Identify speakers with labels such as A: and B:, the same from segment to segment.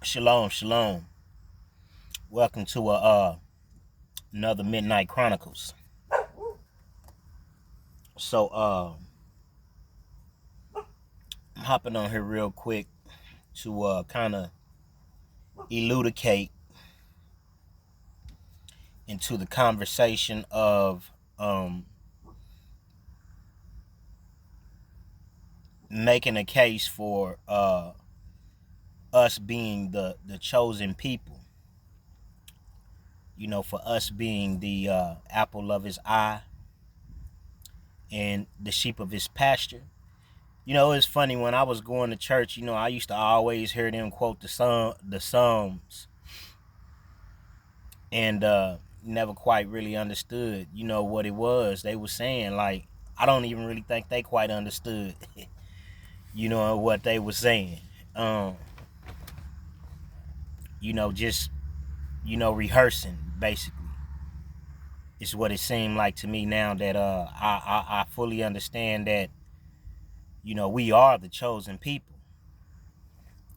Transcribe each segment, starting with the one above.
A: Shalom, shalom. Welcome to another Midnight Chronicles. So I'm hopping on here real quick to kind of elucidate into the conversation of making a case for us being the chosen people. You know, for us being the apple of his eye and the sheep of his pasture. You know, it's funny, when I was going to church, you know, I used to always hear them quote the Psalms, and never quite really understood, you know, what it was they were saying. Like, I don't even really think they quite understood, you know, what they were saying. Um, just, rehearsing, basically. Is what it seemed like to me now that I fully understand that, we are the chosen people.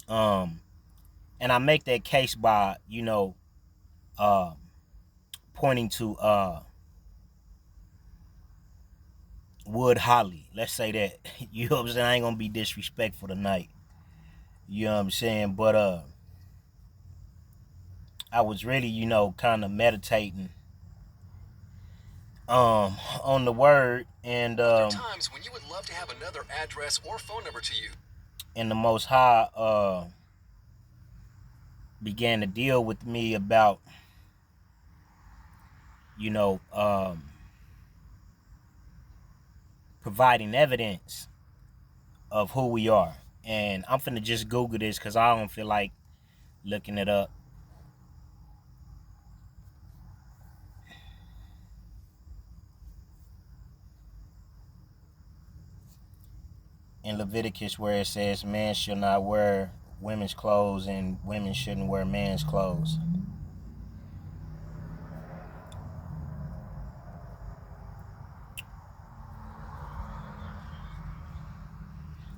A: And I make that case by, uh, pointing to Wood Holly. Let's say that. You know what I'm saying? I ain't gonna be disrespectful tonight. You know what I'm saying? But I was really, kind of meditating on the word, and
B: times when you would love to have another address or phone number to you.
A: And the Most High began to deal with me about, you know, providing evidence of who we are. And I'm finna just Google this because I don't feel like looking it up. In Leviticus, where it says man shall not wear women's clothes and women shouldn't wear men's clothes.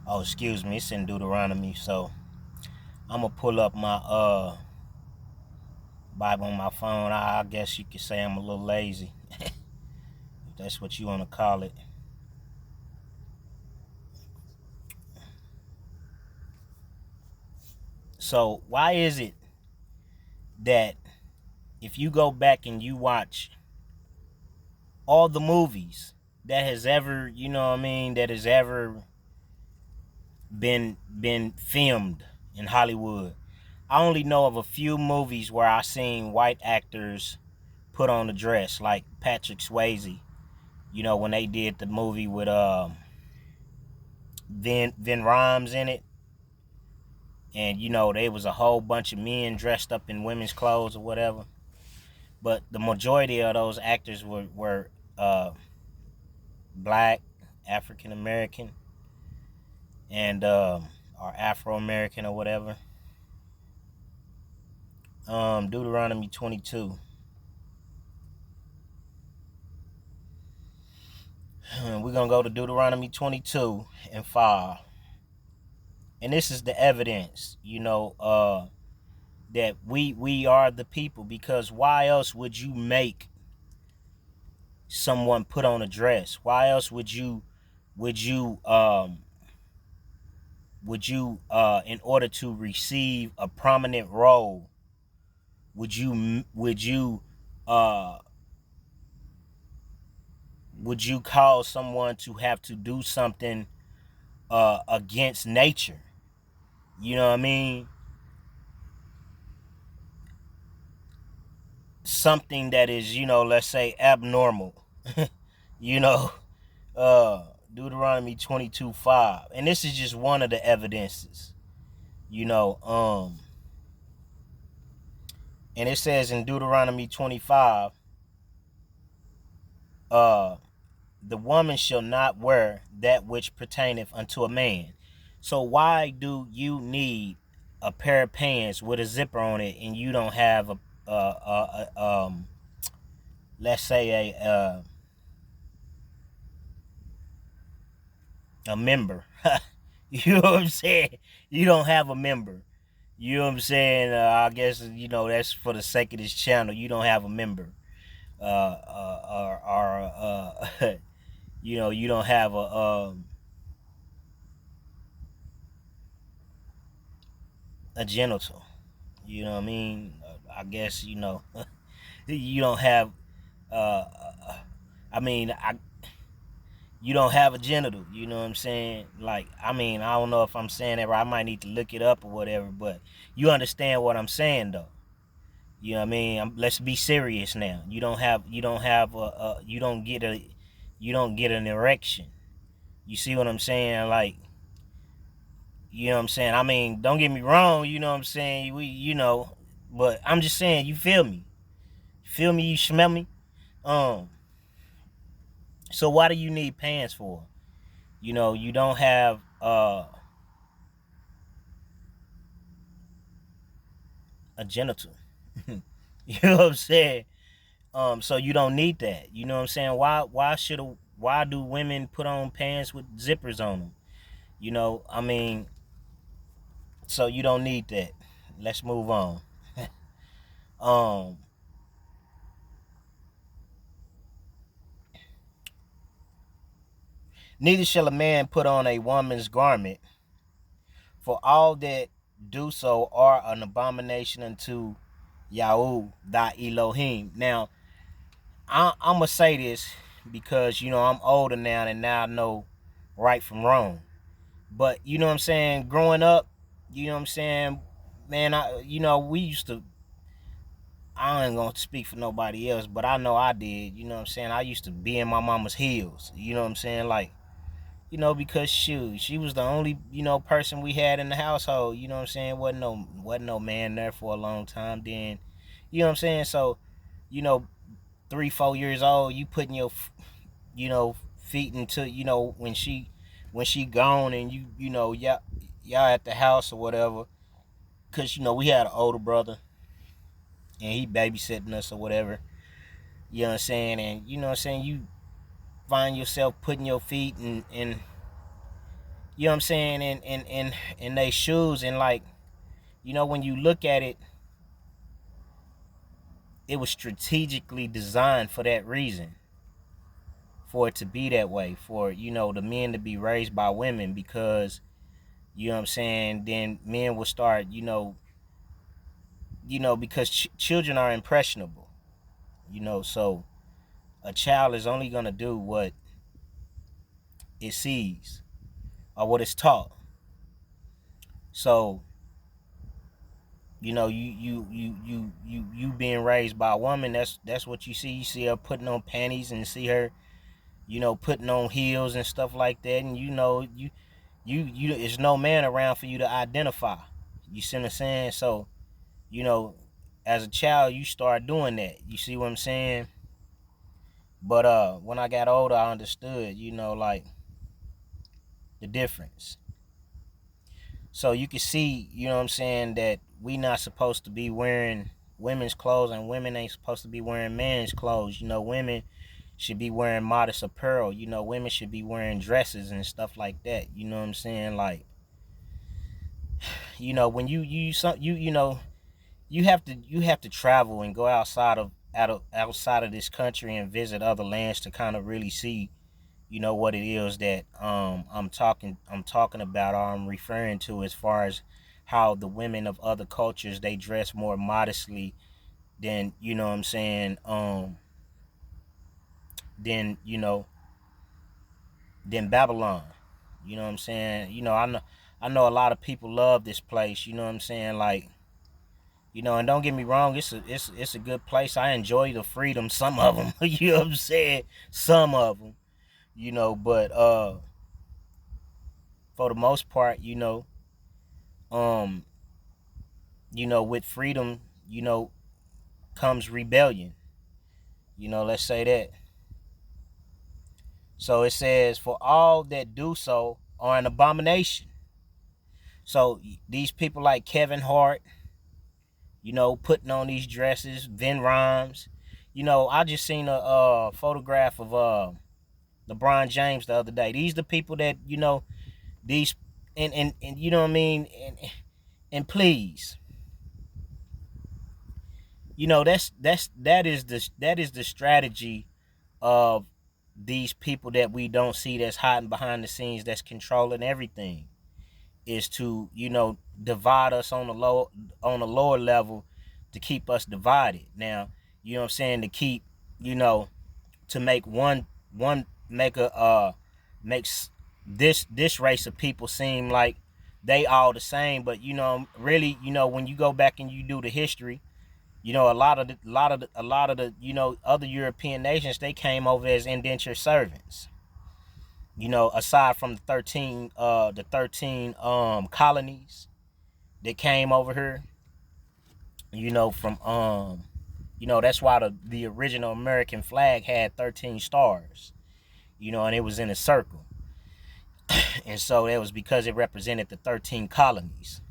A: Oh, excuse me, it's in Deuteronomy. So I'm gonna pull up my Bible on my phone. I guess you could say I'm a little lazy, if that's what you want to call it. So why is it that if you go back and you watch all the movies that has ever, that has ever been filmed in Hollywood, I only know of a few movies where I seen white actors put on a dress, like Patrick Swayze. You know, when they did the movie with Vin Rhames in it, and there was a whole bunch of men dressed up in women's clothes or whatever. But the majority of those actors were black, African American, and or Afro American or whatever. Deuteronomy 22. We're gonna go to Deuteronomy 22 and 5. And this is the evidence, that we are the people. Because why else would you make someone put on a dress? Why else would you would you in order to receive a prominent role, uh would you cause someone to have to do something against nature? You know what I mean? Something that is, let's say abnormal. you know, Deuteronomy 22:5. And this is just one of the evidences, and it says in Deuteronomy 25, the woman shall not wear that which pertaineth unto a man. So why do you need a pair of pants with a zipper on it and you don't have let's say a member? You know what I'm saying? You don't have a member. You know what I'm saying? I guess that's for the sake of this channel. You don't have a member, or you don't have a genital. You know what I mean? I guess you don't have. Uh, I mean, you don't have a genital. You know what I'm saying? Like, I mean, I don't know if I'm saying that right. I might need to look it up or whatever. But you understand what I'm saying, though. You know what I mean? Let's be serious now. You don't get an erection. You see what I'm saying? Like, you know what I'm saying? I mean, don't get me wrong. You know what I'm saying? But I'm just saying, you feel me? You feel me? You smell me? Um. So why do you need pants for? You don't have a genital. You know what I'm saying? So you don't need that. You know what I'm saying? Why do women put on pants with zippers on them? I mean, so you don't need that. Let's move on. um Neither shall a man put on a woman's garment, for all that do so are an abomination unto Yahweh thy Elohim. Now, I'm gonna say this because I'm older now and now I know right from wrong. But you know what I'm saying, growing up, you know what I'm saying, man, we used to. I ain't gonna speak for nobody else, but I know I did. You know what I'm saying. I used to be in my mama's heels. You know what I'm saying, like, because she was the only person we had in the household. You know what I'm saying. Wasn't no man there for a long time. Then, you know what I'm saying. So, you know, 3-4 years old, you putting your feet into when she gone, and y'all at the house or whatever, because we had an older brother and he babysitting us or whatever. You know what I'm saying? And you know what I'm saying, you find yourself putting your feet in you know what I'm saying, in they shoes, and like, when you look at it, it was strategically designed for that reason. For it to be that way, for the men to be raised by women, because you know what I'm saying, then men will start, because children are impressionable, so a child is only gonna do what it sees or what it's taught. So, you being raised by a woman, that's what you see. You see her putting on panties, and see her, putting on heels and stuff like that, and there's no man around for you to identify. You see what I'm saying? So, you know, as a child, you start doing that. You see what I'm saying? But when I got older, I understood, like, the difference. So you can see, you know what I'm saying, that we not supposed to be wearing women's clothes, and women ain't supposed to be wearing men's clothes. Women should be wearing modest apparel. Women should be wearing dresses and stuff like that. You know what I'm saying? Like, when you have to travel and go outside of this country and visit other lands to kind of really see, what it is that I'm talking about, or I'm referring to, as far as how the women of other cultures, they dress more modestly than, what I'm saying, than than Babylon. You know what I'm saying? I know a lot of people love this place. You know what I'm saying? Like, and don't get me wrong, it's a good place. I enjoy the freedom. Some of them, you know what I'm saying? Some of them, but for the most part, um, with freedom, comes rebellion. Let's say that. So it says, for all that do so are an abomination. So these people like Kevin Hart, putting on these dresses, Vin Rhymes. I just seen a photograph of LeBron James the other day. These the people that, these, and you know what I mean, And please, that is the strategy of these people that we don't see, that's hiding behind the scenes, that's controlling everything, is to divide us on a lower level, to keep us divided. Now, you know what I'm saying, to keep, you know to make one make a makes this race of people seem like they all the same. But really, when you go back and you do the history, a lot of the other European nations, they came over as indentured servants. Aside from the 13 colonies that came over here, from that's why the original American flag had 13 stars, and it was in a circle. And so that was because it represented the 13 colonies.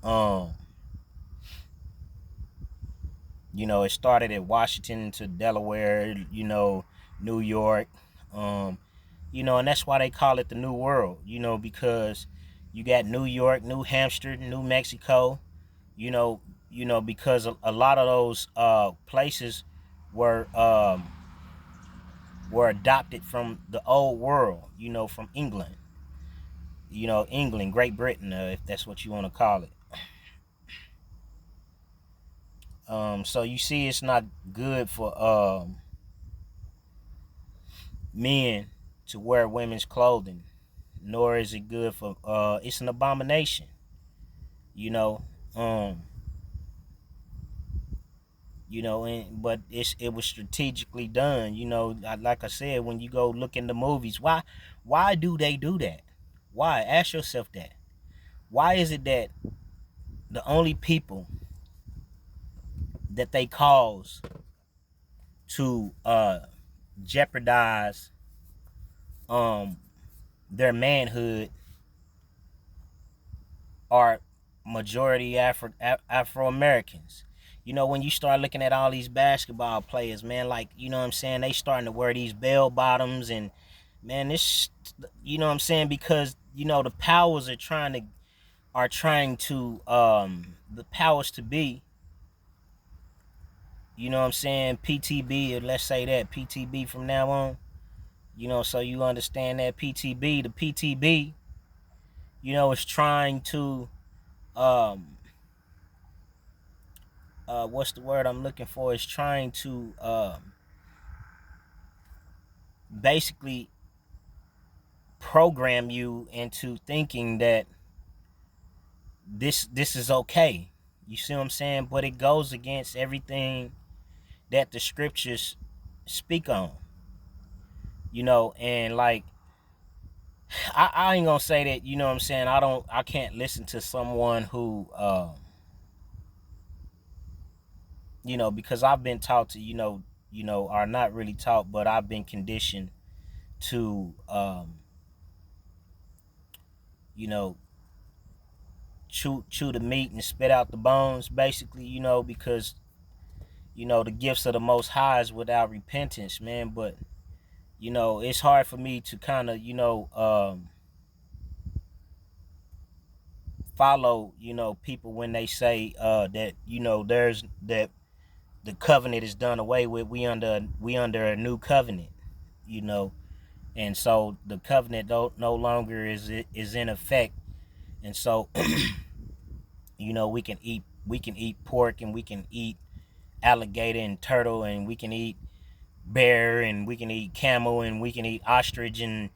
A: Um, it started at Washington to Delaware, New York, and that's why they call it the New World, because you got New York, New Hampshire, New Mexico, you know, because a lot of those places were were adopted from the old world, from England, Great Britain, if that's what you want to call it. So you see, it's not good for men to wear women's clothing, nor is it good for. It's an abomination, you know. Um, but it was strategically done. Like I said, when you go look in the movies, why do they do that? Why? Ask yourself that. Why is it that the only people that they cause to jeopardize um their manhood are majority Afro Americans? When you start looking at all these basketball players, man, like, what I'm saying, they starting to wear these bell bottoms, and man, this, what I'm saying, because the powers are trying to the powers to be, what I'm saying, PTB, or let's say that PTB from now on, so you understand that the PTB, is trying to what's the word I'm looking for, is trying to basically program you into thinking that this is okay. You see what I'm saying? But it goes against everything that the scriptures speak on. And like, I ain't gonna say that, what I'm saying, I can't listen to someone who because I've been taught to, are not really taught, but I've been conditioned to you know, chew the meat and spit out the bones, basically, because the gifts of the Most High is without repentance, man. But it's hard for me to kind of follow people when they say that there's that the covenant is done away with. We under a new covenant, you know, and so the covenant no longer is in effect, and so we can eat pork, and we can eat alligator and turtle, and we can eat bear, and we can eat camel, and we can eat ostrich, and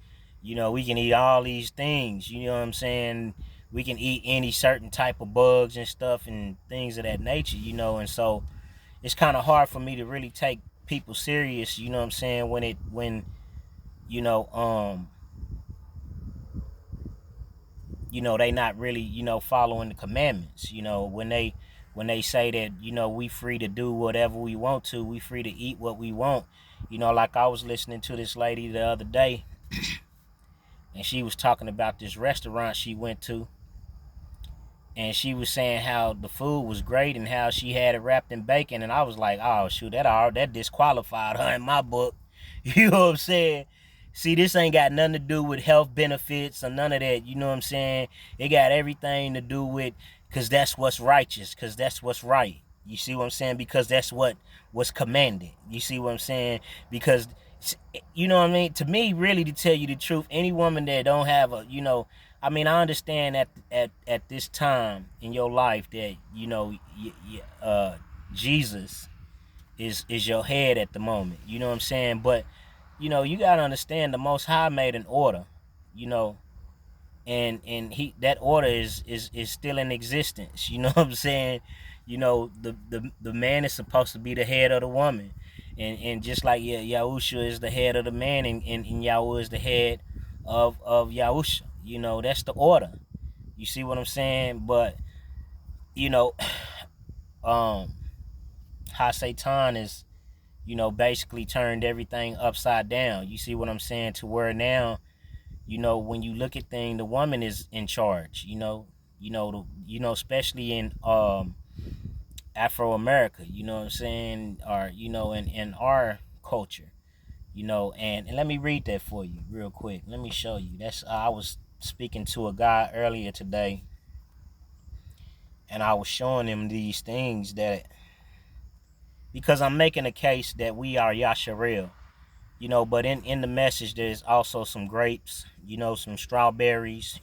A: we can eat all these things, what I'm saying. We can eat any certain type of bugs and stuff and things of that nature, and so it's kind of hard for me to really take people serious, what I'm saying, when you know um they not really following the commandments, when they say that we free to do whatever we want to, we free to eat what we want. Like, I was listening to this lady the other day, and she was talking about this restaurant she went to, and she was saying how the food was great and how she had it wrapped in bacon, and I was like, oh shoot, that disqualified her in my book. You know what I'm saying? See, this ain't got nothing to do with health benefits or none of that. You know what I'm saying? It got everything to do with, because that's what's righteous, because that's what's right. You see what I'm saying? Because that's what was commanded. You see what I'm saying? Because, you know what I mean? To me, really, to tell you the truth, any woman that don't have a, I mean, I understand at this time in your life that, Jesus is your head at the moment. You know what I'm saying? But you gotta understand the Most High made an order, you know, and he that order is still in existence. You know what I'm saying? The man is supposed to be the head of the woman, and just like Yahusha is the head of the man, and Yahweh is the head of Yahusha. That's the order. You see what I'm saying? But you know, um, how Satan is basically turned everything upside down. You see what I'm saying? To where now, when you look at things, the woman is in charge. Especially in Afro America. You know what I'm saying? Or in our culture. And let me read that for you real quick. Let me show you. I was speaking to a guy earlier today, and I was showing him these things because I'm making a case that we are Yasharel. But in the message, there's also some grapes, some strawberries,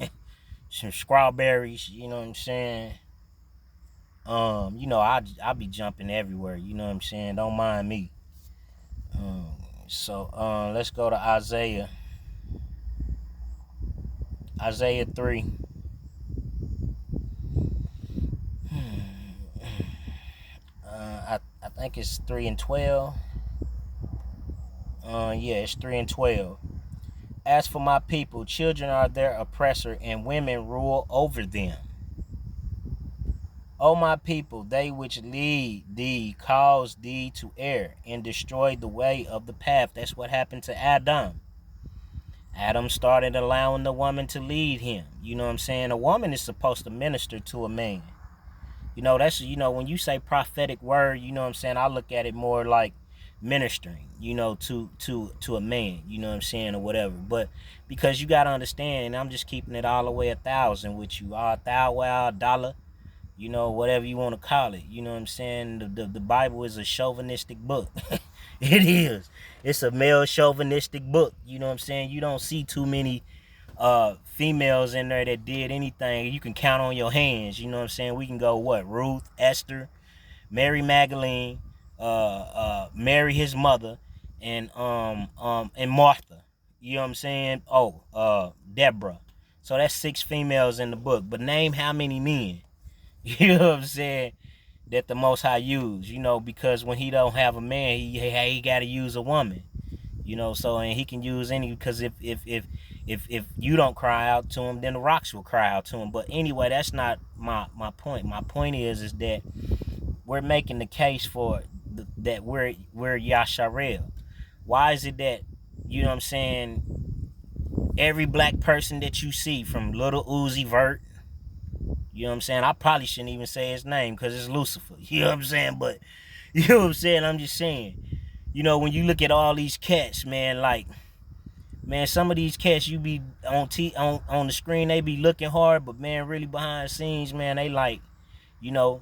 A: some strawberries, you know what I'm saying? I be jumping everywhere, you know what I'm saying? Don't mind me. Let's go to Isaiah 3. I think it's 3 and 12. It's 3 and 12. As for my people, children are their oppressor, and women rule over them. O my people, they which lead thee cause thee to err, and destroy the way of the path. That's what happened to Adam. Adam started allowing the woman to lead him. You know what I'm saying? A woman is supposed to minister to a man. That's, when you say prophetic word, you know what I'm saying? I look at it more like ministering, to a man, you know what I'm saying, or whatever. But because you got to understand, and I'm just keeping it all the way 1,000 with you, $1,000, whatever you want to call it. You know what I'm saying? The Bible is a chauvinistic book. It is. It's a male chauvinistic book. You know what I'm saying? You don't see too many females in there that did anything. You can count on your hands. You know what I'm saying? We can go Ruth, Esther, Mary Magdalene, Mary his mother, and Martha. You know what I'm saying? Deborah. So that's 6 females in the book. But name how many men. You know what I'm saying? That the Most High use, because when he don't have a man, he got to use a woman, So, and he can use any, because if you don't cry out to him, then the rocks will cry out to him. But anyway, that's not my point. My point is that we're making the case for that we're Yasharel. Why is it that, you know what I'm saying, every black person that you see, from Little Uzi Vert, you know what I'm saying? I probably shouldn't even say his name because it's Lucifer. You know what I'm saying? But, you know what I'm saying? I'm just saying. When you look at all these cats, man, some of these cats you be on the screen, they be looking hard, but man, really behind the scenes, man, they like, the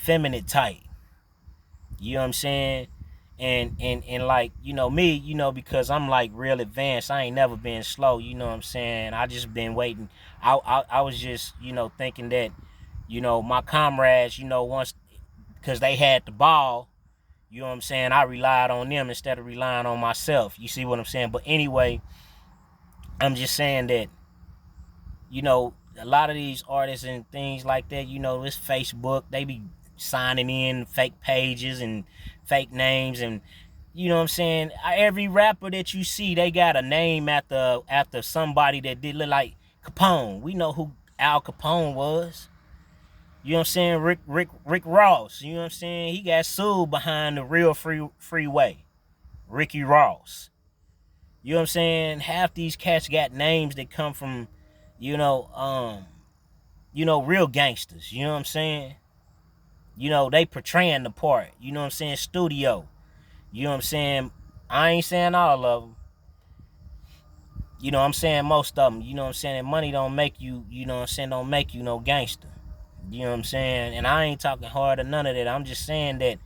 A: feminine type. You know what I'm saying? And like, me, because I'm like real advanced. I ain't never been slow, you know what I'm saying? I just been waiting. I was just, thinking that, my comrades, once, because they had the ball, you know what I'm saying, I relied on them instead of relying on myself. You see what I'm saying? But anyway, I'm just saying that, a lot of these artists and things like that, it's Facebook, they be signing in fake pages and fake names, and you know what I'm saying, every rapper that you see, they got a name after somebody that did look like Capone. We know who Al Capone was. You know what I'm saying? Rick Ross. You know what I'm saying? He got sued behind the real freeway. Ricky Ross. You know what I'm saying? Half these cats got names that come from, real gangsters. You know what I'm saying? They portraying the part. You know what I'm saying? Studio. You know what I'm saying? I ain't saying all of them. You know what I'm saying? Most of them. You know what I'm saying? And money don't make you, you know what I'm saying, don't make you no gangster. You know what I'm saying? And I ain't talking hard or none of that. I'm just saying that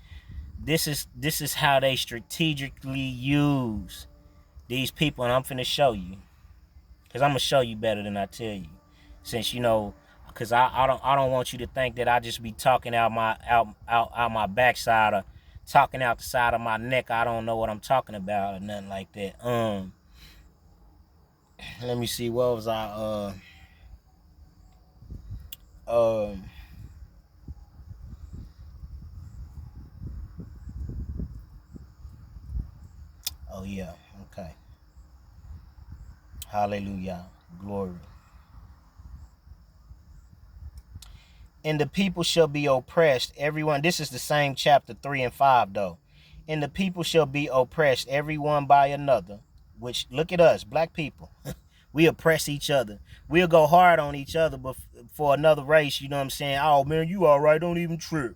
A: this is how they strategically use these people, and I'm finna show you. Cause I'm gonna show you better than I tell you. Since you know, cause I don't want you to think that I just be talking out my backside or talking out the side of my neck. I don't know what I'm talking about or nothing like that. Let me see, what was I um oh yeah, okay. Hallelujah. Glory. And the people shall be oppressed, everyone. This is the same chapter 3 and 5 though. And the people shall be oppressed, everyone by another. Which, look at us, black people. We oppress each other. We'll go hard on each other, but for another race, you know what I'm saying? Oh man, you all right? Don't even trip.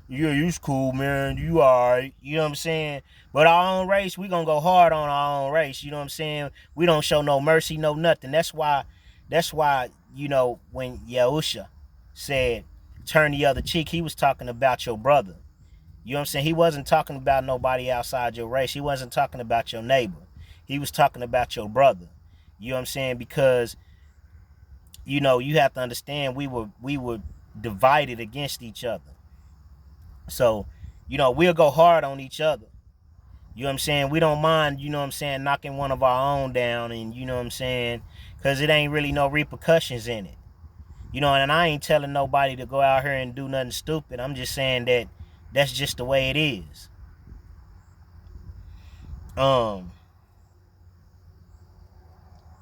A: Yeah, you's cool, man. You all right? You know what I'm saying? But our own race, we gonna go hard on our own race. You know what I'm saying? We don't show no mercy, no nothing. That's why, you know, when Yahusha said, turn the other cheek, he was talking about your brother. You know what I'm saying? He wasn't talking about nobody outside your race. He wasn't talking about your neighbor. He was talking about your brother. You know what I'm saying? Because, you know, you have to understand we were divided against each other. So, you know, we'll go hard on each other. You know what I'm saying? We don't mind, you know what I'm saying, knocking one of our own down, and you know what I'm saying? Because it ain't really no repercussions in it. You know, and I ain't telling nobody to go out here and do nothing stupid. I'm just saying that that's just the way it is.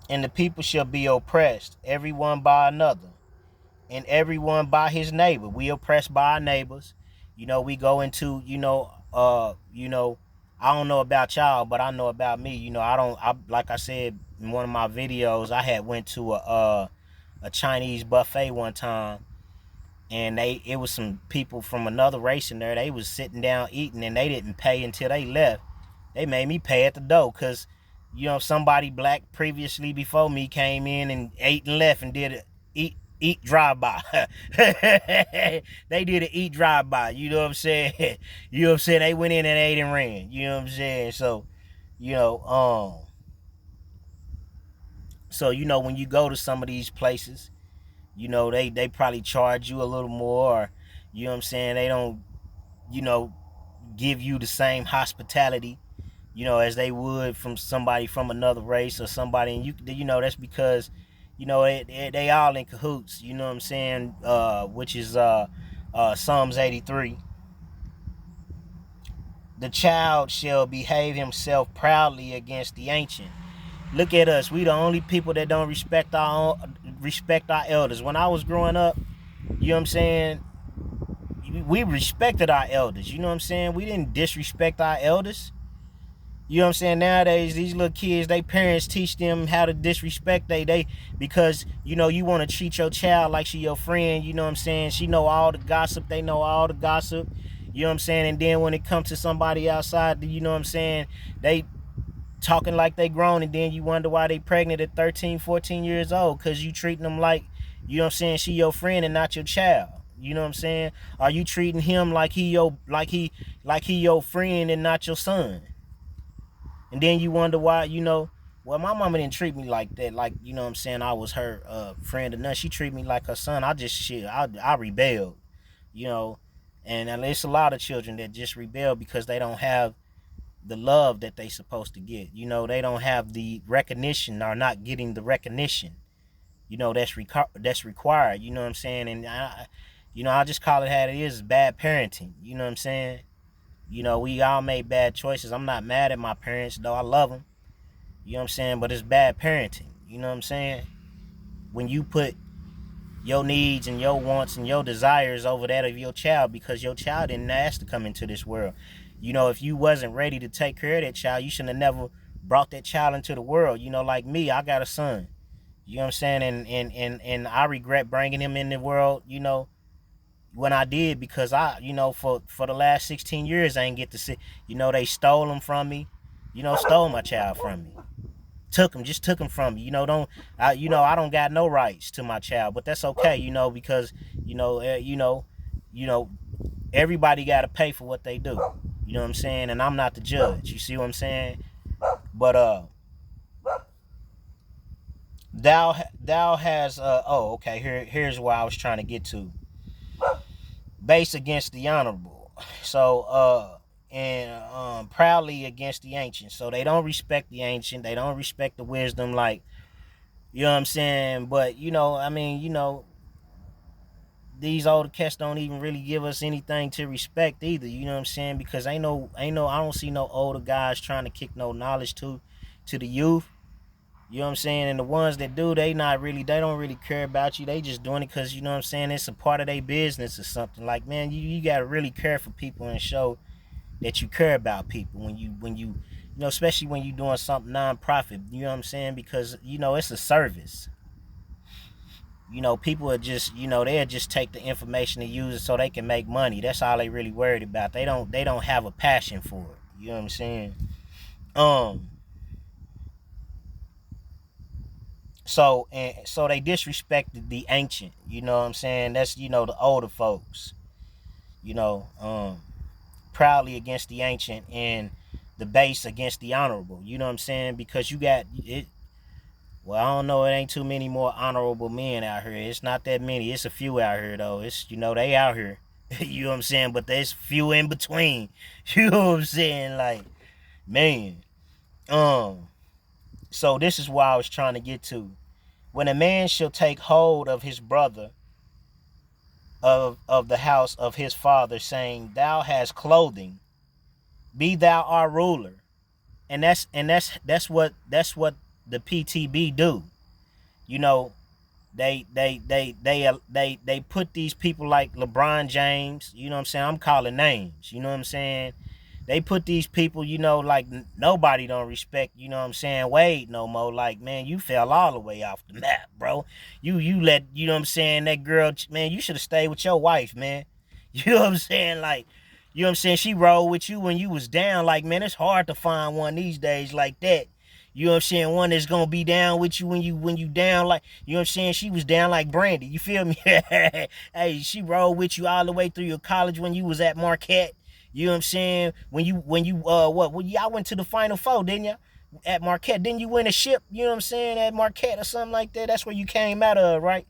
A: And the people shall be oppressed, everyone by another, and everyone by his neighbor. We oppressed by our neighbors. You know, we go into, I don't know about y'all, but I know about me. You know, I like I said in one of my videos, I had went to a Chinese buffet one time, and it was some people from another race in there. They was sitting down eating, and they didn't pay until they left. They made me pay at the door because, you know, somebody black previously before me came in and ate and left and did it. Eat drive-by. They did an eat drive-by. You know what I'm saying? You know what I'm saying? They went in and ate and ran. You know what I'm saying? So, you know, when you go to some of these places, you know, they probably charge you a little more, or, you know what I'm saying, they don't, you know, give you the same hospitality, you know, as they would from somebody from another race or somebody. And you know, that's because, you know, they all in cahoots, you know what I'm saying, which is Psalms 83. The child shall behave himself proudly against the ancient. Look at us. We the only people that don't respect our elders. When I was growing up, you know what I'm saying, we respected our elders. You know what I'm saying? We didn't disrespect our elders. You know what I'm saying? Nowadays, these little kids, they parents teach them how to disrespect they because, you know, you want to treat your child like she your friend. You know what I'm saying? She know all the gossip. They know all the gossip. You know what I'm saying? And then when it comes to somebody outside, you know what I'm saying, they talking like they grown, and then you wonder why they pregnant at 13, 14 years old, because you treating them like, you know what I'm saying, she your friend and not your child. You know what I'm saying? Are you treating him like he your friend and not your son? And then you wonder why, you know, well, my mama didn't treat me like that. Like, you know what I'm saying, I was her friend or nothing. She treated me like her son. I rebelled, you know. And it's a lot of children that just rebel because they don't have the love that they supposed to get. You know, they don't have the recognition, or not getting the recognition, you know, that's required. You know what I'm saying? And I just call it how it is, bad parenting. You know what I'm saying? You know, we all made bad choices. I'm not mad at my parents, though. I love them. You know what I'm saying? But it's bad parenting. You know what I'm saying? When you put your needs and your wants and your desires over that of your child, because your child didn't ask to come into this world. You know, if you wasn't ready to take care of that child, you shouldn't have never brought that child into the world. You know, like me, I got a son. You know what I'm saying? And I regret bringing him in the world, you know, when I did, because I, you know, for the last 16 years, I ain't get to see, you know, they stole him from me. stole my child from me. Took him from me. I don't got no rights to my child, but that's okay, because you know, uh, you know, you know, everybody got to pay for what they do. You know what I'm saying? And I'm not the judge. You see what I'm saying? But thou has oh, okay. Here's where I was trying to get to. Base against the honorable. So and proudly against the ancient. So they don't respect the ancient. They don't respect the wisdom. Like, you know what I'm saying? But these older cats don't even really give us anything to respect either. You know what I'm saying? Because I don't see no older guys trying to kick no knowledge to the youth. You know what I'm saying? And the ones that do, they don't really care about you. They just doing it because, you know what I'm saying, it's a part of their business or something. Like, man, you got to really care for people and show that you care about people especially when you doing something non-profit. You know what I'm saying? Because, it's a service. People are just, they'll just take the information and use it so they can make money. That's all they really worried about. They don't have a passion for it. You know what I'm saying? Um, so they disrespected the ancient. You know what I'm saying? That's the older folks. You know, proudly against the ancient and the base against the honorable. You know what I'm saying? Because you got it. Well, I don't know. It ain't too many more honorable men out here. It's not that many. It's a few out here though. It's they out here. You know what I'm saying? But there's few in between. You know what I'm saying? Like, man. So this is why I was trying to get to. When a man shall take hold of his brother of the house of his father, saying, "Thou hast clothing, be thou our ruler." And that's what the PTB do. You know, they put these people like LeBron James. You know what I'm saying? I'm calling names. You know what I'm saying? They put these people, like nobody don't respect, you know what I'm saying, Wade no more. Like, man, you fell all the way off the map, bro. You let, you know what I'm saying, that girl, man, you should have stayed with your wife, man. You know what I'm saying? Like, you know what I'm saying? She rolled with you when you was down. Like, man, it's hard to find one these days like that. You know what I'm saying? One that's gonna be down with you when you down, like, you know what I'm saying? She was down like Brandy. You feel me? Hey, she rolled with you all the way through your college when you was at Marquette. You know what I'm saying? When y'all went to the Final Four, didn't you? At Marquette. Didn't you win a ship, you know what I'm saying, at Marquette or something like that? That's where you came out of, right?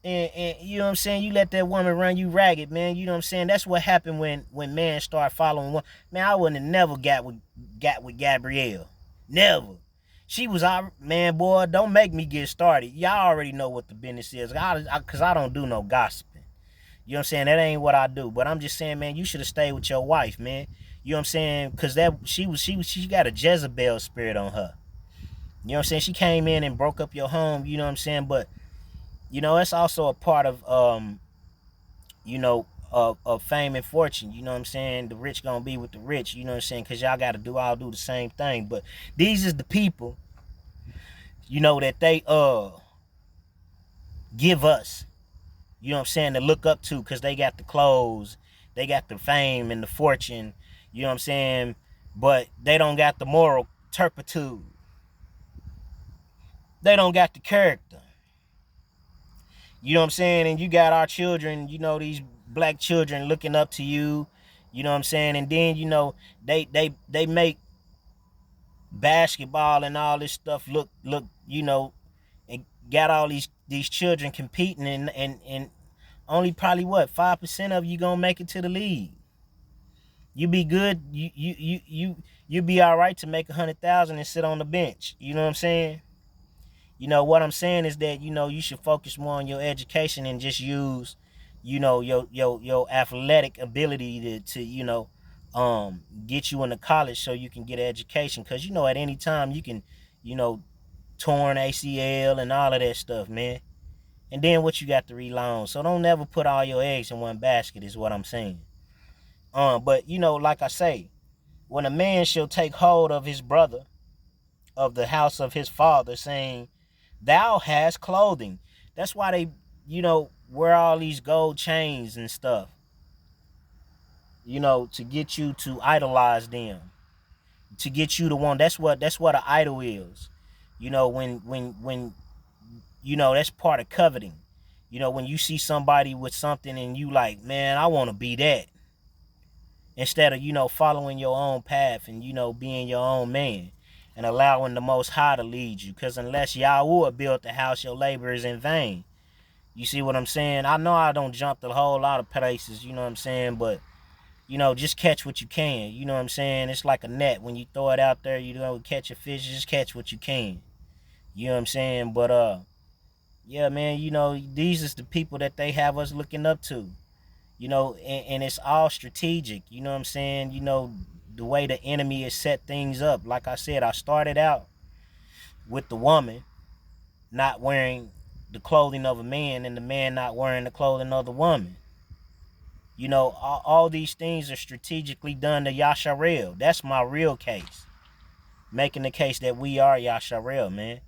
A: And you know what I'm saying? You let that woman run you ragged, man. You know what I'm saying? That's what happened when men start following one. Man, I wouldn't have never got with Gabrielle. Never. She was our man, boy. Don't make me get started. Y'all already know what the business is, cause I don't do no gossiping. You know what I'm saying? That ain't what I do. But I'm just saying, man, you should have stayed with your wife, man. You know what I'm saying? Cause she got a Jezebel spirit on her. You know what I'm saying? She came in and broke up your home. You know what I'm saying? But it's also a part of of fame and fortune. You know what I'm saying? The rich gonna be with the rich. You know what I'm saying? Cause y'all gotta all do the same thing. But these is the people, that they give us. You know what I'm saying, to look up to, because they got the clothes, they got the fame and the fortune, you know what I'm saying, but they don't got the moral turpitude. They don't got the character. You know what I'm saying? And you got our children, these black children looking up to you, you know what I'm saying? And then, they make basketball and all this stuff look, and got all these children competing and only probably 5% of you gonna make it to the league. You be good, you be all right to make 100,000 and sit on the bench. You know what I'm saying? What I'm saying is that you should focus more on your education and just use your athletic ability to get you into college so you can get an education, because at any time you can torn ACL and all of that stuff, man. And then what you got to rely on. So don't never put all your eggs in one basket is what I'm saying. But like I say, when a man shall take hold of his brother of the house of his father, saying, "Thou hast clothing." That's why they, wear all these gold chains and stuff, to get you to idolize them. to get you to want. That's what an idol is. You know, when you know, that's part of coveting. You know, when you see somebody with something and you like, man, I want to be that. Instead of, you know, following your own path and, you know, being your own man and allowing the Most High to lead you. Because unless Yahweh built the house, your labor is in vain. You see what I'm saying? I know I don't jump a whole lot of places, you know what I'm saying? But, you know, just catch what you can. You know what I'm saying? It's like a net. When you throw it out there, you know, catch a fish, just catch what you can. You know what I'm saying? But, yeah, man, you know, these is the people that they have us looking up to. You know, and it's all strategic. You know what I'm saying? You know, the way the enemy has set things up. Like I said, I started out with the woman not wearing the clothing of a man and the man not wearing the clothing of the woman. You know, all these things are strategically done to Yasharel. That's my real case. Making the case that we are Yasharel, man.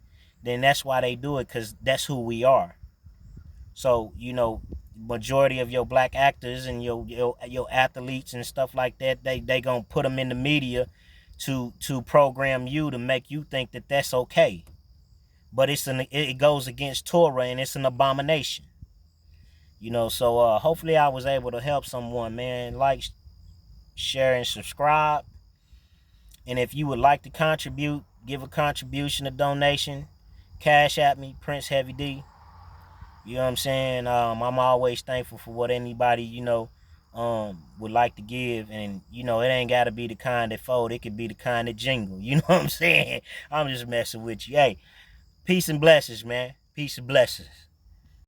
A: Then that's why they do it, because that's who we are. So, you know, majority of your black actors and your athletes and stuff like that, they gonna put them in the media to program you to make you think that that's okay. But it goes against Torah, and it's an abomination. You know, so hopefully I was able to help someone, man. Like, share, and subscribe. And if you would like to contribute, give a contribution, a donation, cash at me, Prince Heavy D. You know what I'm saying? I'm always thankful for what anybody, you know, would like to give. And, you know, it ain't got to be the kind that fold. It could be the kind that jingle. You know what I'm saying? I'm just messing with you. Hey, peace and blessings, man. Peace and blessings.